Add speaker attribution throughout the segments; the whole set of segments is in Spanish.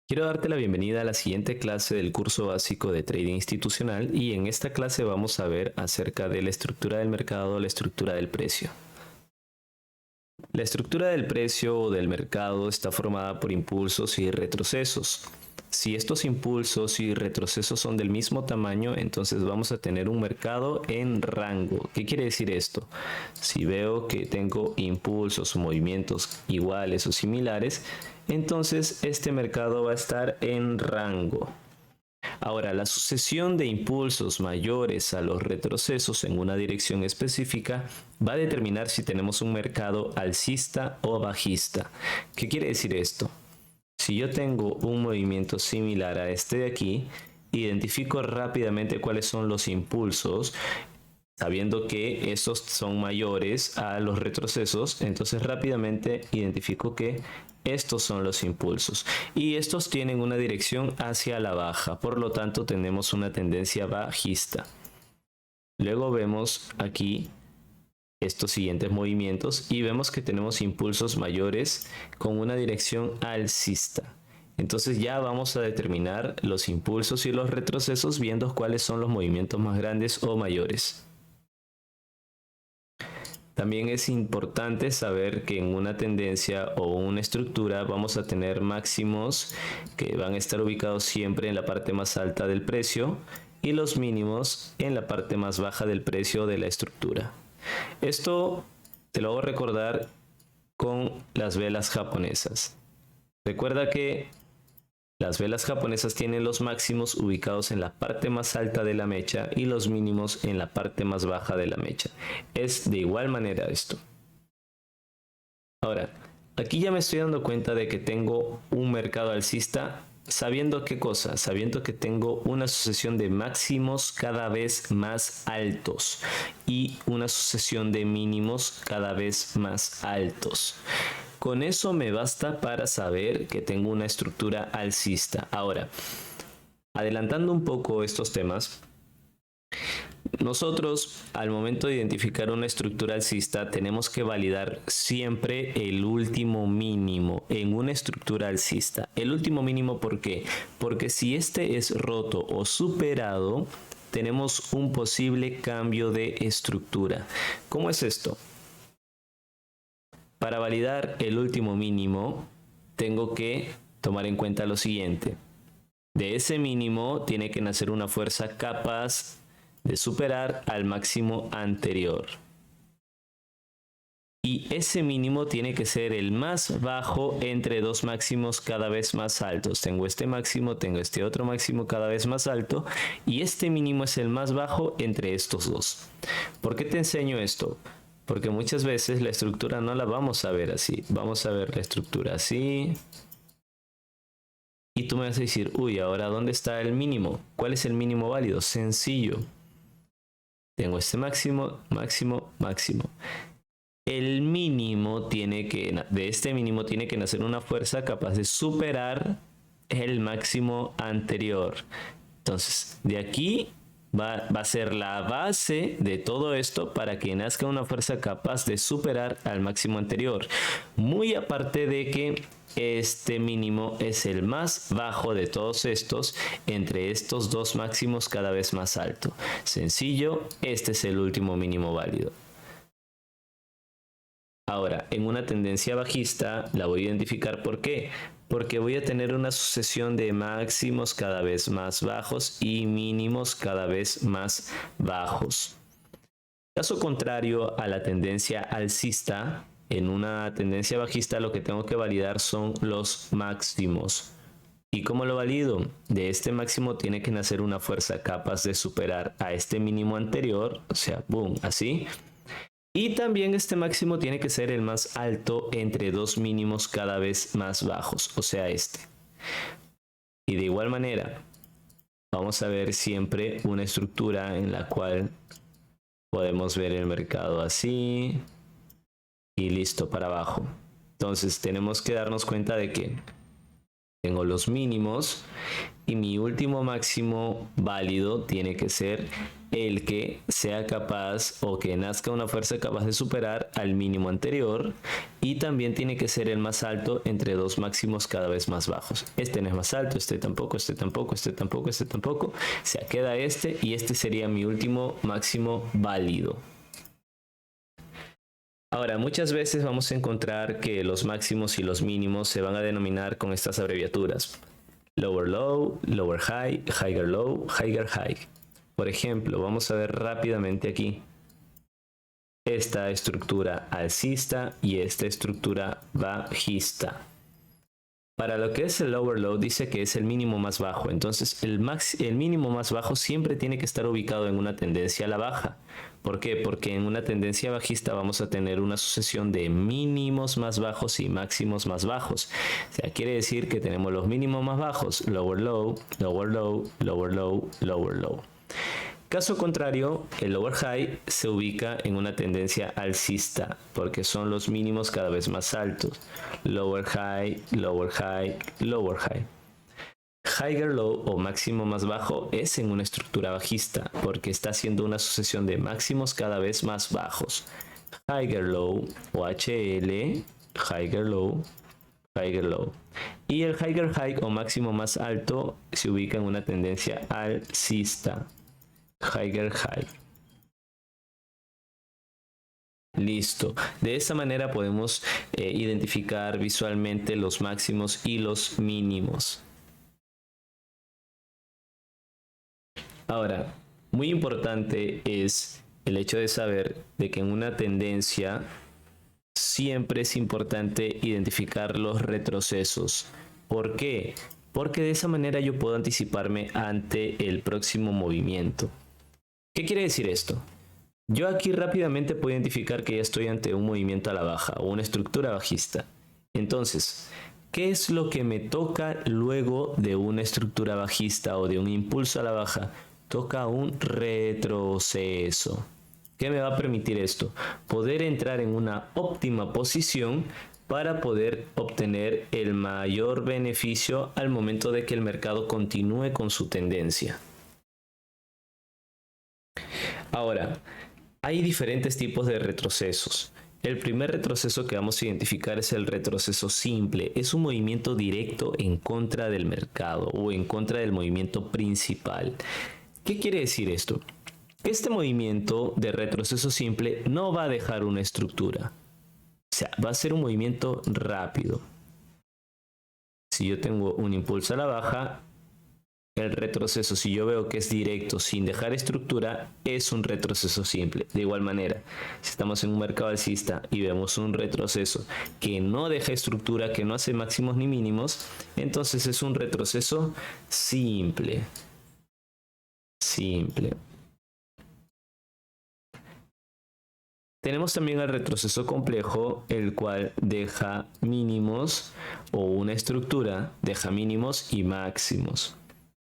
Speaker 1: Quiero darte la bienvenida a la siguiente clase del curso básico de trading institucional y en esta clase vamos a ver acerca de la estructura del mercado, la estructura del precio. La estructura del precio o del mercado está formada por impulsos y retrocesos. Si estos impulsos y retrocesos son del mismo tamaño, entonces vamos a tener un mercado en rango. ¿Qué quiere decir esto? Si veo que tengo impulsos o movimientos iguales o similares, entonces este mercado va a estar en rango. Ahora, la sucesión de impulsos mayores a los retrocesos en una dirección específica va a determinar si tenemos un mercado alcista o bajista. ¿Qué quiere decir esto? Si yo tengo un movimiento similar a este de aquí, identifico rápidamente cuáles son los impulsos, sabiendo que estos son mayores a los retrocesos, entonces rápidamente identifico que estos son los impulsos y estos tienen una dirección hacia la baja, por lo tanto tenemos una tendencia bajista. Luego vemos aquí estos siguientes movimientos y vemos que tenemos impulsos mayores con una dirección alcista. Entonces ya vamos a determinar los impulsos y los retrocesos viendo cuáles son los movimientos más grandes o mayores. También es importante saber que en una tendencia o una estructura vamos a tener máximos que van a estar ubicados siempre en la parte más alta del precio y los mínimos en la parte más baja del precio de la estructura. Esto te lo hago recordar con las velas japonesas. Recuerda que las velas japonesas tienen los máximos ubicados en la parte más alta de la mecha y los mínimos en la parte más baja de la mecha. Es de igual manera esto. Ahora, aquí ya me estoy dando cuenta de que tengo un mercado alcista. ¿Sabiendo qué cosa? Sabiendo que tengo una sucesión de máximos cada vez más altos y una sucesión de mínimos cada vez más altos. Con eso me basta para saber que tengo una estructura alcista. Ahora, adelantando un poco estos temas, nosotros al momento de identificar una estructura alcista tenemos que validar siempre el último mínimo en una estructura alcista. El último mínimo, ¿por qué? Porque si este es roto o superado, tenemos un posible cambio de estructura. ¿Cómo es esto? Para validar el último mínimo, tengo que tomar en cuenta lo siguiente. De ese mínimo tiene que nacer una fuerza capaz de superar al máximo anterior. Y ese mínimo tiene que ser el más bajo entre dos máximos cada vez más altos. Tengo este máximo, tengo este otro máximo cada vez más alto y este mínimo es el más bajo entre estos dos. ¿Por qué te enseño esto? Porque muchas veces la estructura no la vamos a ver así. Vamos a ver la estructura así. Y tú me vas a decir, uy, ahora ¿dónde está el mínimo? ¿Cuál es el mínimo válido? Sencillo. Tengo este máximo, máximo, máximo. El mínimo de este mínimo tiene que nacer una fuerza capaz de superar el máximo anterior. Entonces, de aquí va a ser la base de todo esto para que nazca una fuerza capaz de superar al máximo anterior. Muy aparte de que este mínimo es el más bajo de todos estos entre estos dos máximos cada vez más alto. Sencillo, este es el último mínimo válido. Ahora, en una tendencia bajista la voy a identificar. ¿Por qué? Porque voy a tener una sucesión de máximos cada vez más bajos y mínimos cada vez más bajos. Caso contrario a la tendencia alcista, en una tendencia bajista lo que tengo que validar son los máximos. ¿Y cómo lo valido? De este máximo tiene que nacer una fuerza capaz de superar a este mínimo anterior, o sea, boom, así. Y también este máximo tiene que ser el más alto entre dos mínimos cada vez más bajos, o sea, este. Y de igual manera, vamos a ver siempre una estructura en la cual podemos ver el mercado así y listo para abajo. Entonces tenemos que darnos cuenta de que tengo los mínimos y mi último máximo válido tiene que ser el que sea capaz o que nazca una fuerza capaz de superar al mínimo anterior, y también tiene que ser el más alto entre dos máximos cada vez más bajos. Este no es más alto, este tampoco, este tampoco, este tampoco, este tampoco. O sea, queda este y este sería mi último máximo válido. Ahora, muchas veces vamos a encontrar que los máximos y los mínimos se van a denominar con estas abreviaturas: lower low, lower high, higher low, higher high. Por ejemplo, vamos a ver rápidamente aquí esta estructura alcista y esta estructura bajista. Para lo que es el lower low dice que es el mínimo más bajo, entonces el mínimo más bajo siempre tiene que estar ubicado en una tendencia a la baja. ¿Por qué? Porque en una tendencia bajista vamos a tener una sucesión de mínimos más bajos y máximos más bajos. O sea, quiere decir que tenemos los mínimos más bajos, lower low, lower low, lower low, lower low. Caso contrario, el lower high se ubica en una tendencia alcista porque son los mínimos cada vez más altos. Lower high, lower high, lower high. Higher low o máximo más bajo es en una estructura bajista porque está haciendo una sucesión de máximos cada vez más bajos. Higher low o HL, higher low, higher low. Y el higher high o máximo más alto se ubica en una tendencia alcista. Higher high. Listo. De esta manera podemos identificar visualmente los máximos y los mínimos. Ahora, muy importante es el hecho de saber de que en una tendencia siempre es importante identificar los retrocesos. ¿Por qué? Porque de esa manera yo puedo anticiparme ante el próximo movimiento. ¿Qué quiere decir esto? Yo aquí rápidamente puedo identificar que ya estoy ante un movimiento a la baja o una estructura bajista. Entonces, ¿qué es lo que me toca luego de una estructura bajista o de un impulso a la baja? Toca un retroceso. ¿Qué me va a permitir esto? Poder entrar en una óptima posición para poder obtener el mayor beneficio al momento de que el mercado continúe con su tendencia. Ahora, hay diferentes tipos de retrocesos. El primer retroceso que vamos a identificar es el retroceso simple. Es un movimiento directo en contra del mercado o en contra del movimiento principal. ¿Qué quiere decir esto? Este movimiento de retroceso simple no va a dejar una estructura. O sea, va a ser un movimiento rápido. Si yo tengo un impulso a la baja, el retroceso, si yo veo que es directo sin dejar estructura, es un retroceso simple. De igual manera, si estamos en un mercado alcista y vemos un retroceso que no deja estructura, que no hace máximos ni mínimos, entonces es un retroceso simple. Simple. Tenemos también el retroceso complejo, el cual deja mínimos o una estructura, deja mínimos y máximos.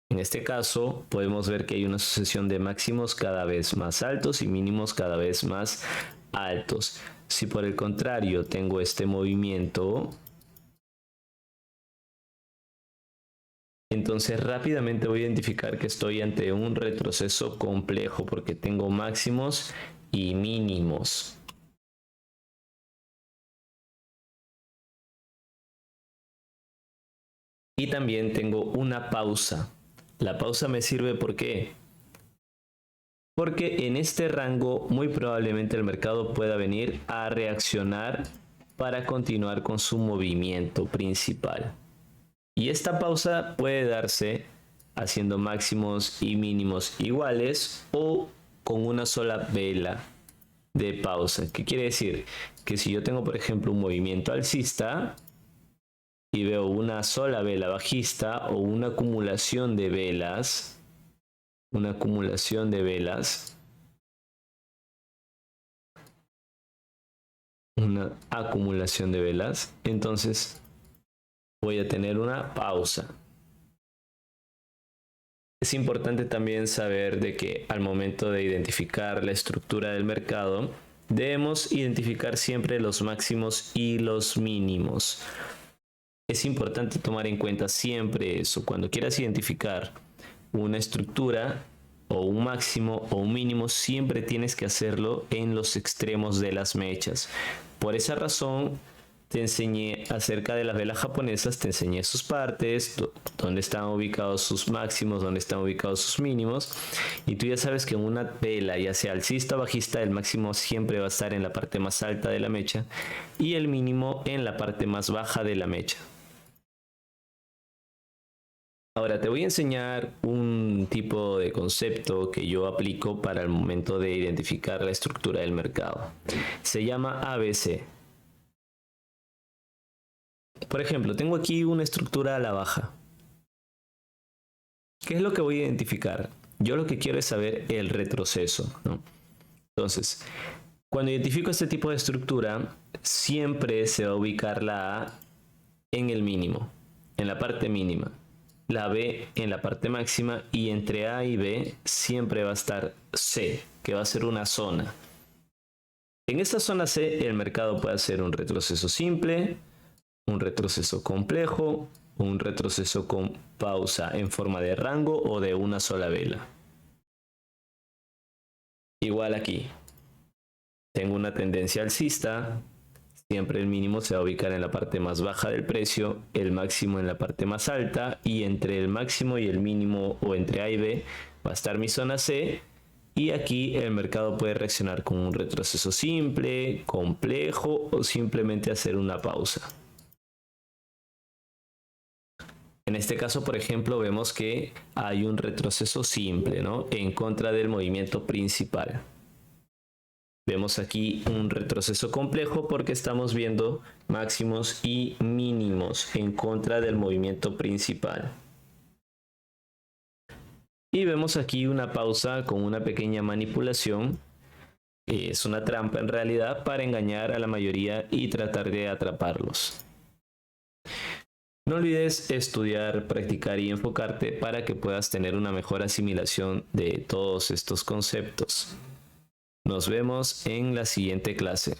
Speaker 1: En este caso podemos ver que hay una sucesión de máximos cada vez más altos y mínimos cada vez más altos. Si por el contrario tengo este movimiento, entonces rápidamente voy a identificar que estoy ante un retroceso complejo porque tengo máximos y mínimos. Y también tengo una pausa. La pausa me sirve ¿por qué? Porque en este rango muy probablemente el mercado pueda venir a reaccionar para continuar con su movimiento principal. Y esta pausa puede darse haciendo máximos y mínimos iguales o con una sola vela de pausa. ¿Qué quiere decir? Que si yo tengo, por ejemplo, un movimiento alcista y veo una sola vela bajista o una acumulación de velas, una acumulación de velas, entonces voy a tener una pausa. Es importante también saber de que al momento de identificar la estructura del mercado, debemos identificar siempre los máximos y los mínimos. Es importante tomar en cuenta siempre eso. Cuando quieras identificar una estructura o un máximo o un mínimo, siempre tienes que hacerlo en los extremos de las mechas. Por esa razón, te enseñé acerca de las velas japonesas, te enseñé sus partes, dónde están ubicados sus máximos, dónde están ubicados sus mínimos. Y tú ya sabes que en una vela, ya sea alcista o bajista, el máximo siempre va a estar en la parte más alta de la mecha y el mínimo en la parte más baja de la mecha. Ahora te voy a enseñar un tipo de concepto que yo aplico para el momento de identificar la estructura del mercado. Se llama ABC. Por ejemplo, tengo aquí una estructura a la baja. ¿Qué es lo que voy a identificar? Yo lo que quiero es saber el retroceso, ¿no? Entonces, cuando identifico este tipo de estructura, siempre se va a ubicar la A en el mínimo, en la parte mínima, la B en la parte máxima y entre A y B siempre va a estar C, que va a ser una zona. En esta zona C el mercado puede hacer un retroceso simple, un retroceso complejo, un retroceso con pausa en forma de rango o de una sola vela. Igual aquí, tengo una tendencia alcista, siempre el mínimo se va a ubicar en la parte más baja del precio, el máximo en la parte más alta y entre el máximo y el mínimo o entre A y B va a estar mi zona C. Y aquí el mercado puede reaccionar con un retroceso simple, complejo o simplemente hacer una pausa. En este caso, por ejemplo, vemos que hay un retroceso simple, ¿no? En contra del movimiento principal. Vemos aquí un retroceso complejo porque estamos viendo máximos y mínimos en contra del movimiento principal. Y vemos aquí una pausa con una pequeña manipulación. Es una trampa en realidad para engañar a la mayoría y tratar de atraparlos. No olvides estudiar, practicar y enfocarte para que puedas tener una mejor asimilación de todos estos conceptos. Nos vemos en la siguiente clase.